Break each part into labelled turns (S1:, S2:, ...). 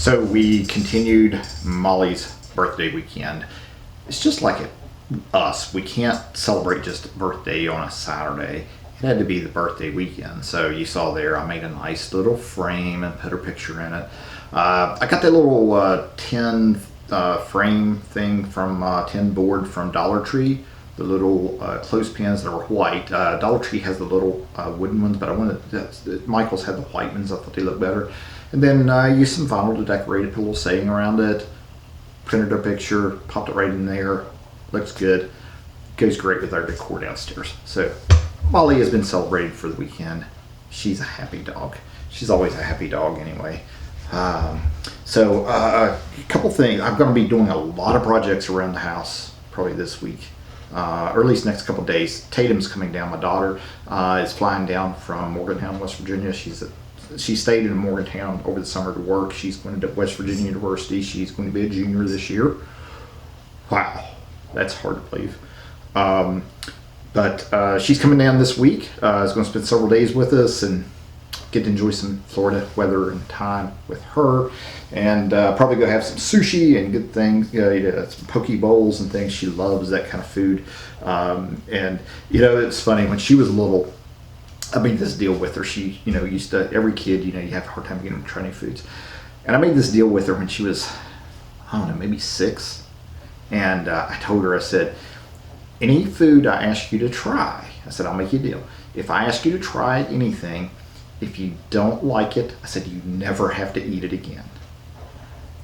S1: So we continued Molly's birthday weekend. It's just like us. We can't celebrate just a birthday on a Saturday. It had to be the birthday weekend. So you saw there, I made a nice little frame and put her picture in it. I got that little tin frame thing from tin board from Dollar Tree. The little clothespins that were white. Dollar Tree has the little wooden ones, but I wanted Michael's had the white ones. I thought they looked better. And then I used some vinyl to decorate it, put a little saying around it, printed a picture, popped it right in there. Looks good. Goes great with our decor downstairs. So Molly has been celebrated for the weekend. She's a happy dog. She's always a happy dog anyway. A couple things. I'm going to be doing a lot of projects around the house probably this week. Or at least next couple of days. Tatum's coming down. My daughter is flying down from Morgantown, West Virginia. She stayed in Morgantown over the summer to work. She's going to West Virginia University. She's going to be a junior this year. Wow, that's hard to believe. But she's coming down this week. Is going to spend several days with us and get to enjoy some Florida weather and time with her. And probably go have some sushi and good things, some poke bowls and things. She loves that kind of food. And it's funny, when she was little, I made this deal with her. She, used to, every kid, you have a hard time getting them to try new foods. And I made this deal with her when she was, I don't know, maybe 6. And I told her, I said, any food I ask you to try, I said, I'll make you a deal. If I ask you to try anything, if you don't like it, I said, you never have to eat it again.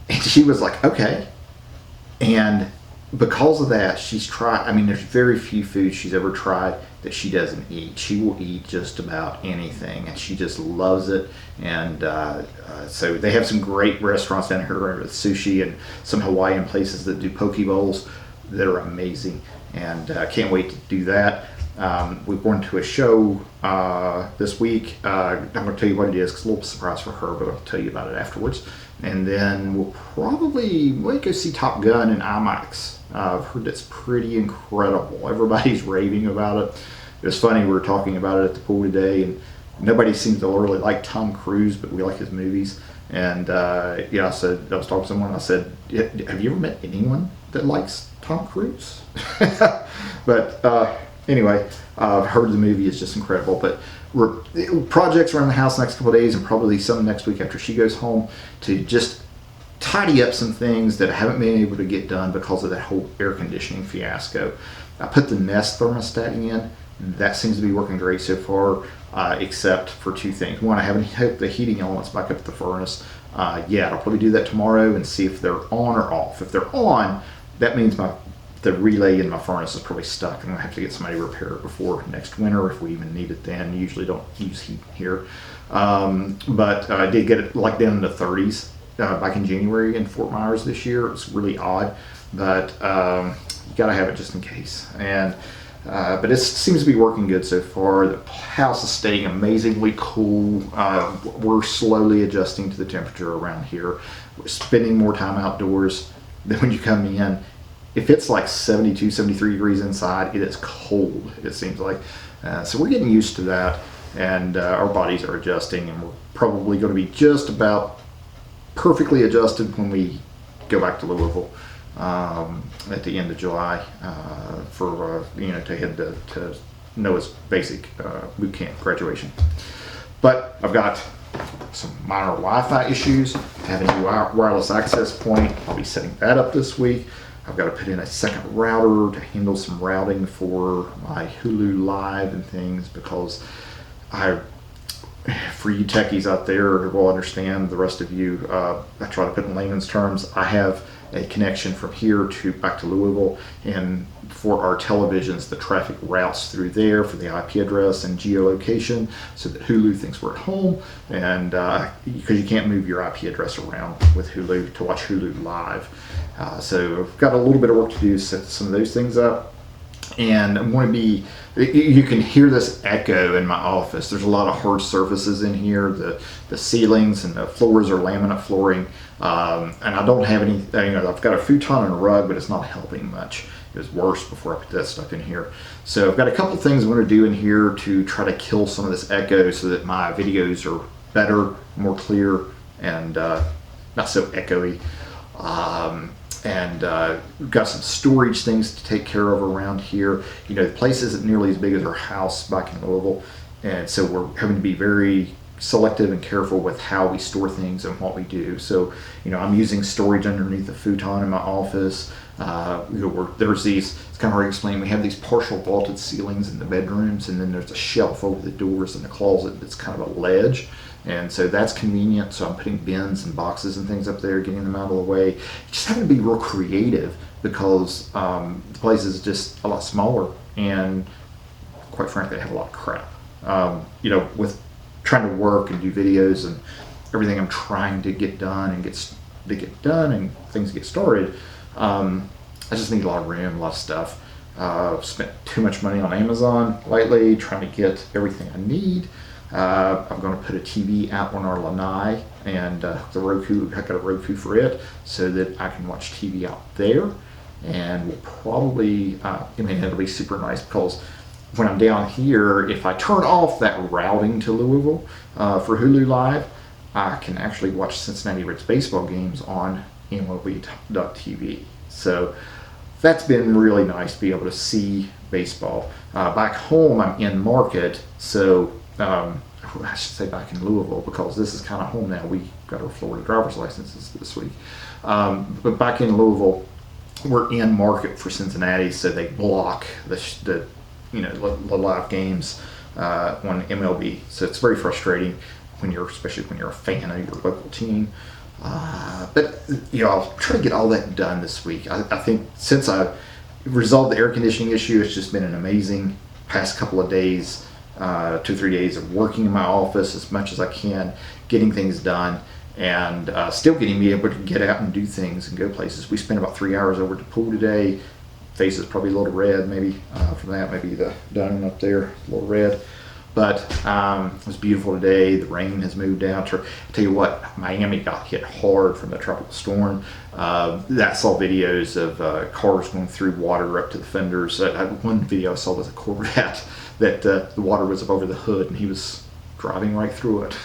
S1: And she was like, okay. And because of that, she's tried, there's very few foods she's ever tried that she doesn't eat. She will eat just about anything, and she just loves it. And so they have some great restaurants down here with sushi and some Hawaiian places that do poke bowls that are amazing. And I can't wait to do that. We're going to a show this week. I'm going to tell you what it is. It's a little surprise for her, but I'll tell you about it afterwards. And then we'll go see Top Gun in IMAX. I've heard it's pretty incredible. Everybody's raving about it. It was funny, we were talking about it at the pool today, and nobody seems to really like Tom Cruise, but we like his movies. And I was talking to someone, I said, have you ever met anyone that likes Tom Cruise? But anyway, I've heard the movie is just incredible. But projects around the house next couple of days, and probably some next week after she goes home, to just tidy up some things that I haven't been able to get done because of that whole air conditioning fiasco. I put the Nest thermostat in. That seems to be working great so far, except for 2 things. One, I haven't hooked the heating elements back up at the furnace yet. I'll probably do that tomorrow and see if they're on or off. If they're on, that means the relay in my furnace is probably stuck. I'm going to have to get somebody to repair it before next winter, if we even need it then. Usually don't use heat here. But I did get it like down in the 30s back in January in Fort Myers this year. It's really odd, but you got to have it just in case. And but it seems to be working good so far. The house is staying amazingly cool. We're slowly adjusting to the temperature around here. We're spending more time outdoors than when you come in. If it's like 72, 73 degrees inside, it is cold, it seems like. So we're getting used to that, and our bodies are adjusting, and we're probably going to be just about perfectly adjusted when we go back to Louisville at the end of July to head to Noah's basic boot camp graduation. But I've got some minor Wi-Fi issues. I have a new wireless access point. I'll be setting that up this week. I've got to put in a second router to handle some routing for my Hulu Live and things, because for you techies out there will understand, the rest of you, I try to put in layman's terms, I have a connection from here back to Louisville, and for our televisions, the traffic routes through there for the IP address and geolocation, so that Hulu thinks we're at home, and because you can't move your IP address around with Hulu to watch Hulu Live. So I've got a little bit of work to do to set some of those things up. And I'm going to be, you can hear this echo in my office. There's a lot of hard surfaces in here. The ceilings and the floors are laminate flooring. And I don't have any, I've got a futon and a rug, but it's not helping much. It was worse before I put that stuff in here. So I've got a couple things I'm going to do in here to try to kill some of this echo so that my videos are better, more clear, and not so echoey. And we've got some storage things to take care of around here. You know, the place isn't nearly as big as our house back in Louisville, and so we're having to be very selective and careful with how we store things and what we do. So, you know, I'm using storage underneath the futon in my office. There's these, it's kind of hard to explain, we have these partial vaulted ceilings in the bedrooms, and then there's a shelf over the doors in the closet that's kind of a ledge. And so that's convenient. So I'm putting bins and boxes and things up there, getting them out of the way. Just having to be real creative because the place is just a lot smaller, and quite frankly, I have a lot of crap. You know, with trying to work and do videos and everything I'm trying to get done and and things get started, I just need a lot of room, a lot of stuff. I've spent too much money on Amazon lately trying to get everything I need. I'm going to put a TV out on our lanai, and the Roku, I got a Roku for it so that I can watch TV out there. And we'll probably, it'll be super nice because when I'm down here, if I turn off that routing to Louisville for Hulu Live, I can actually watch Cincinnati Reds baseball games on MLB.TV. So that's been really nice to be able to see baseball. Back home, I'm in market, so I should say back in Louisville because this is kind of home now. We got our Florida driver's licenses this week. But back in Louisville, we're in market for Cincinnati, so they block the live games on MLB. So it's very frustrating especially when you're a fan of your local team. But I'll try to get all that done this week. I think since I resolved the air conditioning issue, it's just been an amazing past couple of days, 2-3 days of working in my office as much as I can, getting things done, and still getting me able to get out and do things and go places. We spent about 3 hours over at the pool today. Face is probably a little red, maybe from that, maybe the dining up there, a little red. But it was beautiful today. The rain has moved out. I'll tell you what, Miami got hit hard from the tropical storm. I saw videos of cars going through water up to the fenders. One video I saw was a Corvette that the water was up over the hood, and he was driving right through it.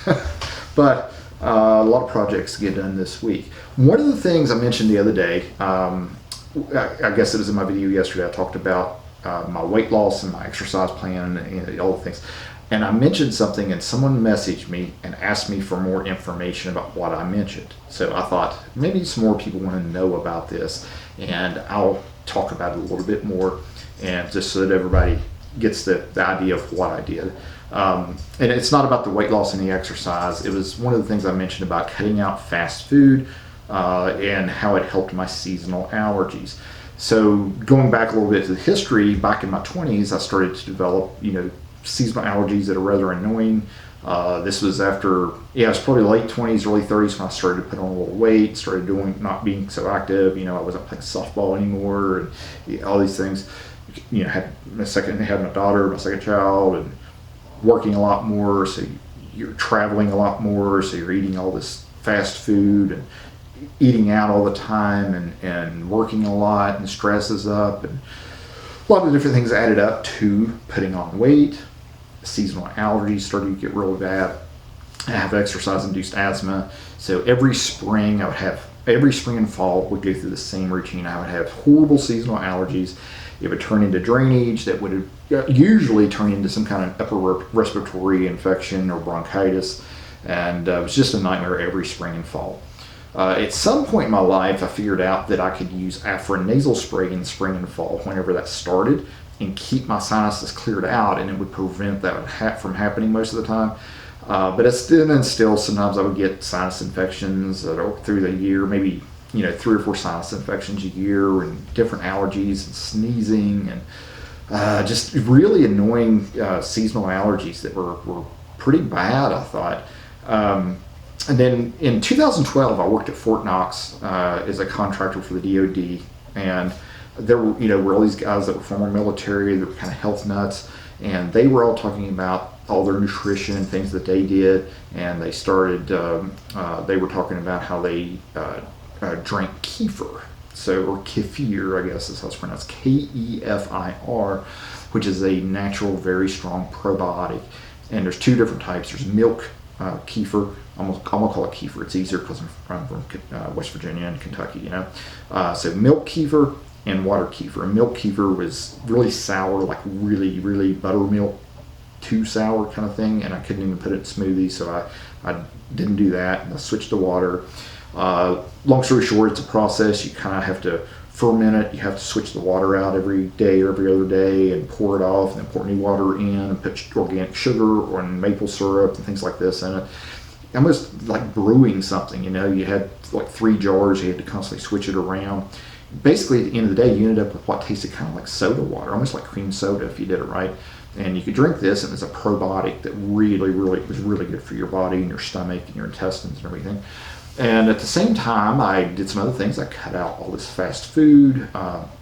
S1: But a lot of projects to get done this week. One of the things I mentioned the other day, I guess it was in my video yesterday, I talked about my weight loss and my exercise plan and all the things. And I mentioned something, and someone messaged me and asked me for more information about what I mentioned. So I thought maybe some more people want to know about this, and I'll talk about it a little bit more, and just so that everybody gets the idea of what I did. And it's not about the weight loss and the exercise. It was one of the things I mentioned about cutting out fast food and how it helped my seasonal allergies. So going back a little bit to the history, back in my 20s, I started to develop, seasonal allergies that are rather annoying. This was after, it's probably late 20s, early 30s when I started to put on a little weight, started not being so active. I wasn't playing softball anymore, and all these things. Had my second daughter, my second child, and working a lot more. So you're traveling a lot more. So you're eating all this fast food and eating out all the time, and working a lot, and stress is up, and a lot of different things added up to putting on weight. Seasonal allergies started to get really bad. I have exercise-induced asthma, so every spring and fall would go through the same routine. I would have horrible seasonal allergies. It would turn into drainage that would usually turn into some kind of upper respiratory infection or bronchitis, and it was just a nightmare every spring and fall. At some point in my life, I figured out that I could use Afrin nasal spray in the spring and fall whenever that started, and keep my sinuses cleared out, and it would prevent that from happening most of the time. But it's still sometimes I would get sinus infections through the year, maybe 3 or 4 sinus infections a year, and different allergies and sneezing, and just really annoying seasonal allergies that were pretty bad, I thought. And then in 2012, I worked at Fort Knox as a contractor for the DoD, and there were all these guys that were former military, that were kind of health nuts, and they were all talking about all their nutrition and things that they did, and they started, they were talking about how they drank kefir, or kefir, I guess is how it's pronounced, Kefir, which is a natural, very strong probiotic. And there's 2 different types. There's milk kefir. I'm gonna call it kefir. It's easier because I'm from West Virginia and Kentucky, you know. So milk kefir and water kefir. And milk kefir was really sour, like really, really buttermilk, too sour kind of thing, and I couldn't even put it in smoothies, so I didn't do that, and I switched to water. Long story short, it's a process. You kind of have to ferment it. You have to switch the water out every day or every other day and pour it off, and then pour new water in and put organic sugar or maple syrup and things like this in it. Almost like brewing something, you know. You had like 3 jars. You had to constantly switch it around. Basically, at the end of the day, you ended up with what tasted kind of like soda water, almost like cream soda if you did it right. And you could drink this, and it's a probiotic that really, really was really good for your body and your stomach and your intestines and everything. And at the same time, I did some other things. I cut out all this fast food,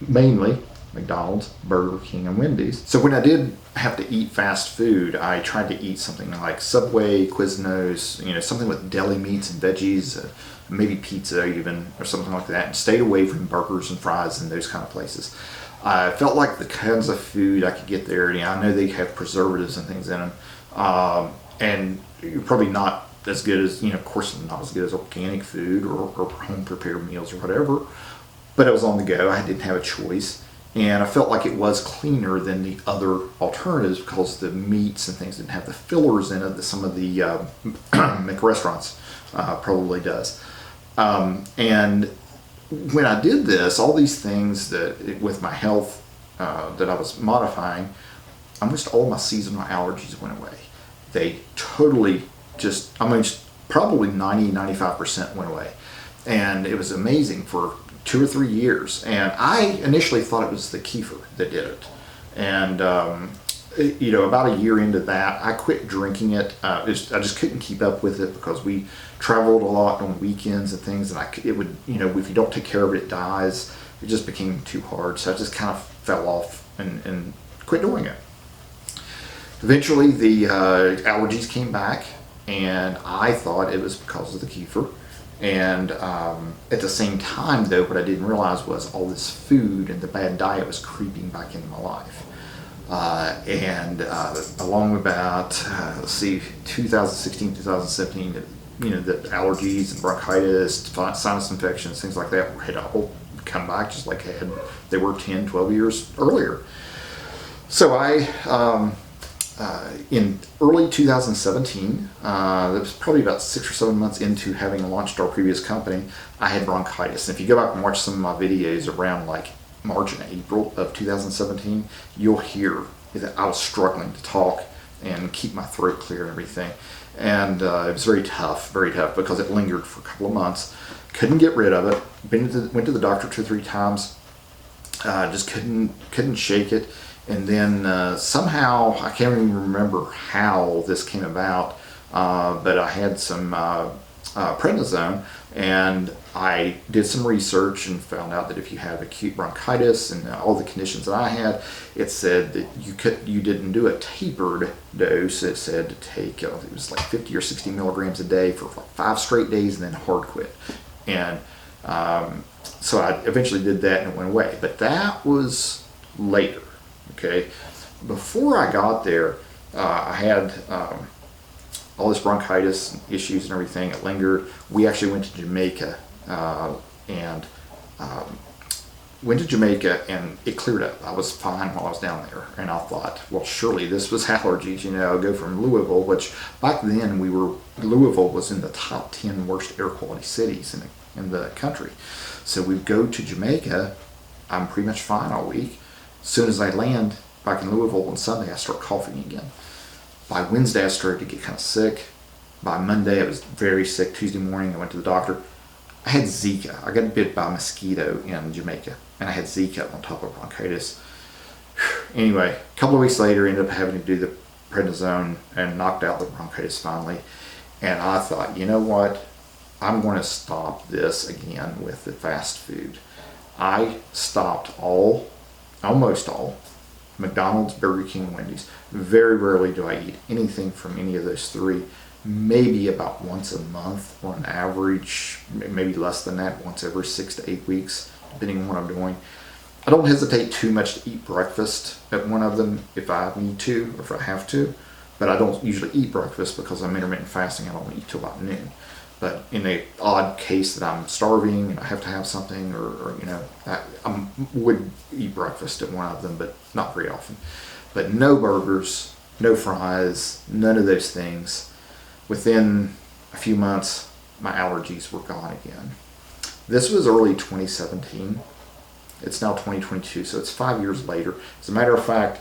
S1: mainly McDonald's, Burger King, and Wendy's. So when I did have to eat fast food, I tried to eat something like Subway, Quiznos, you know, something with deli meats and veggies, maybe pizza even, or something like that, and stayed away from burgers and fries and those kind of places. I felt like the kinds of food I could get there, you know, I know they have preservatives and things in them, and you're probably not as good as, you know, of course not as good as organic food or home prepared meals or whatever, but it was on the go. I didn't have a choice, and I felt like it was cleaner than the other alternatives because the meats and things didn't have the fillers in it that some of the McRestaurants probably does. And when I did this, all these things that with my health that I was modifying, almost all my seasonal allergies went away. They totally just, I mean, probably 90-95% went away. And it was amazing for 2 or 3 years. And I initially thought it was the kefir that did it. And, you know, about a year into that, I quit drinking it. I just couldn't keep up with it because we traveled a lot on weekends and things. And it would, you know, if you don't take care of it, it dies. It just became too hard. So I just kind of fell off and quit doing it. Eventually, the allergies came back. And I thought it was because of the kefir. And at the same time, though, what I didn't realize was all this food and the bad diet was creeping back into my life. Along with about, 2016, 2017, you know, the allergies and bronchitis, sinus infections, things like that had all come back just like they were 10, 12 years earlier. So in early 2017, that was probably about 6 or 7 months into having launched our previous company, I had bronchitis. And if you go back and watch some of my videos around like March and April of 2017, you'll hear that I was struggling to talk and keep my throat clear and everything. And it was very tough because it lingered for a couple of months. Couldn't get rid of it. Went to the doctor 2 or 3 times. Just couldn't shake it. And then somehow, I can't even remember how this came about, but I had some prednisone, and I did some research and found out that if you have acute bronchitis and all the conditions that I had, it said that you didn't do a tapered dose. It said to take, it was like 50 or 60 milligrams a day for like 5 straight days and then hard quit. And so I eventually did that and it went away. But that was later. Okay, before I got there, I had all this bronchitis issues and everything. It lingered. We actually went to Jamaica and it cleared up. I was fine while I was down there, and I thought, well, surely this was allergies. You know, I go from Louisville, which back then Louisville was in the top 10 worst air quality cities in the country. So we go to Jamaica. I'm pretty much fine all week. As soon as I land back in Louisville on Sunday, I start coughing again. By Wednesday, I started to get kind of sick. By Monday, I was very sick. Tuesday morning, I went to the doctor. I had Zika. I got bit by a mosquito in Jamaica, and I had Zika on top of bronchitis. Anyway, a couple of weeks later, I ended up having to do the prednisone and knocked out the bronchitis finally. And I thought, you know what? I'm going to stop this again with the fast food. I stopped almost all McDonald's, Burger King, Wendy's. Very rarely do I eat anything from any of those 3. Maybe about once a month on average, maybe less than that, once every 6 to 8 weeks, depending on what I'm doing. I don't hesitate too much to eat breakfast at one of them if I need to or if I have to. but I don't usually eat breakfast because I'm intermittent fasting. I don't eat till about noon. But in the odd case that I'm starving and I have to have something, or I would eat breakfast at one of them, but not very often. But no burgers, no fries, none of those things. Within a few months, my allergies were gone again. This was early 2017. It's now 2022, so it's 5 years later. As a matter of fact,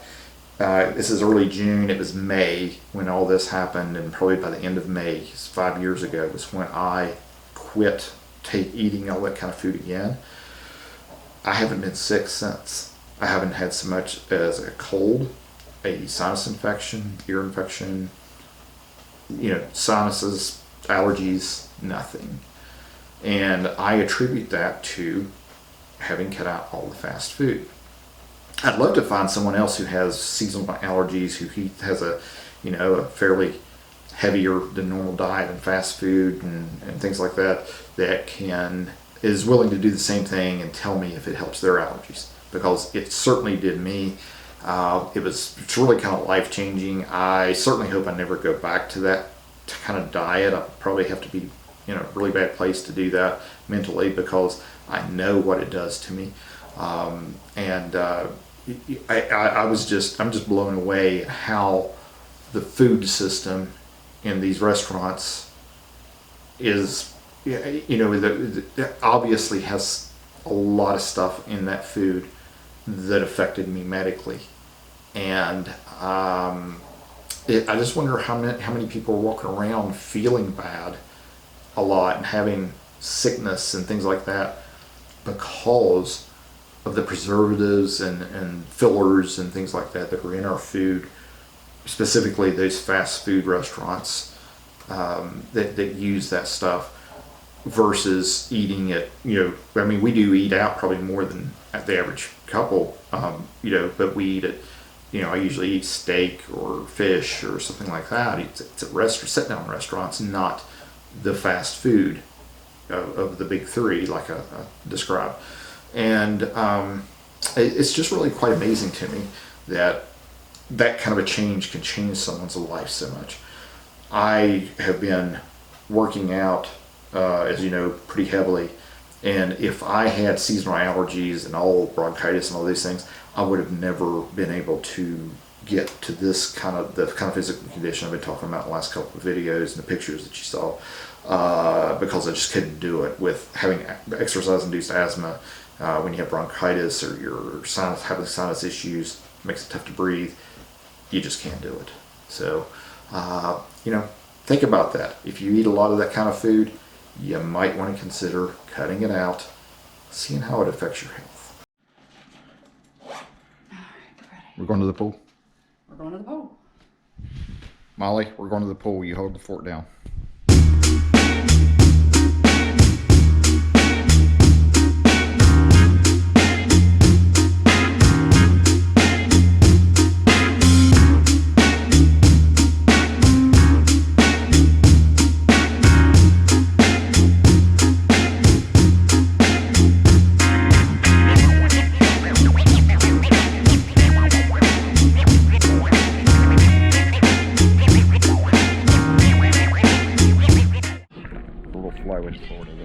S1: this is early June. It was May when all this happened, and probably by the end of May, 5 years ago, was when I quit eating all that kind of food again. I haven't been sick since. I haven't had so much as a cold, a sinus infection, ear infection, sinuses, allergies, nothing. And I attribute that to having cut out all the fast food. I'd love to find someone else who has seasonal allergies, who has a fairly heavier than normal diet and fast food and things like that, is willing to do the same thing and tell me if it helps their allergies, because it certainly did me. It's really kind of life changing. I certainly hope I never go back to that kind of diet. I probably have to be in a really bad place to do that mentally, because I know what it does to me. I'm just blown away at how the food system in these restaurants is, obviously has a lot of stuff in that food that affected me medically. And I just wonder how many people are walking around feeling bad a lot and having sickness and things like that because of the preservatives and fillers and things like that are in our food, specifically those fast food restaurants that use that stuff, versus eating it. We do eat out probably more than the average couple, but we eat it. I usually eat steak or fish or something like that. It's at sit-down restaurants, not the fast food of the big three, like I described. And it's just really quite amazing to me that kind of a change can change someone's life so much. I have been working out, as you know, pretty heavily. And if I had seasonal allergies and all bronchitis and all these things, I would have never been able to get to the kind of physical condition I've been talking about in the last couple of videos and the pictures that you saw, because I just couldn't do it with having exercise-induced asthma. When you have bronchitis or you're having sinus issues, it makes it tough to breathe. You just can't do it. So, think about that. If you eat a lot of that kind of food, you might want to consider cutting it out, seeing how it affects your health. We're going to the pool?
S2: We're going to the pool.
S1: Molly, we're going to the pool. You hold the fort down. Flyway Florida.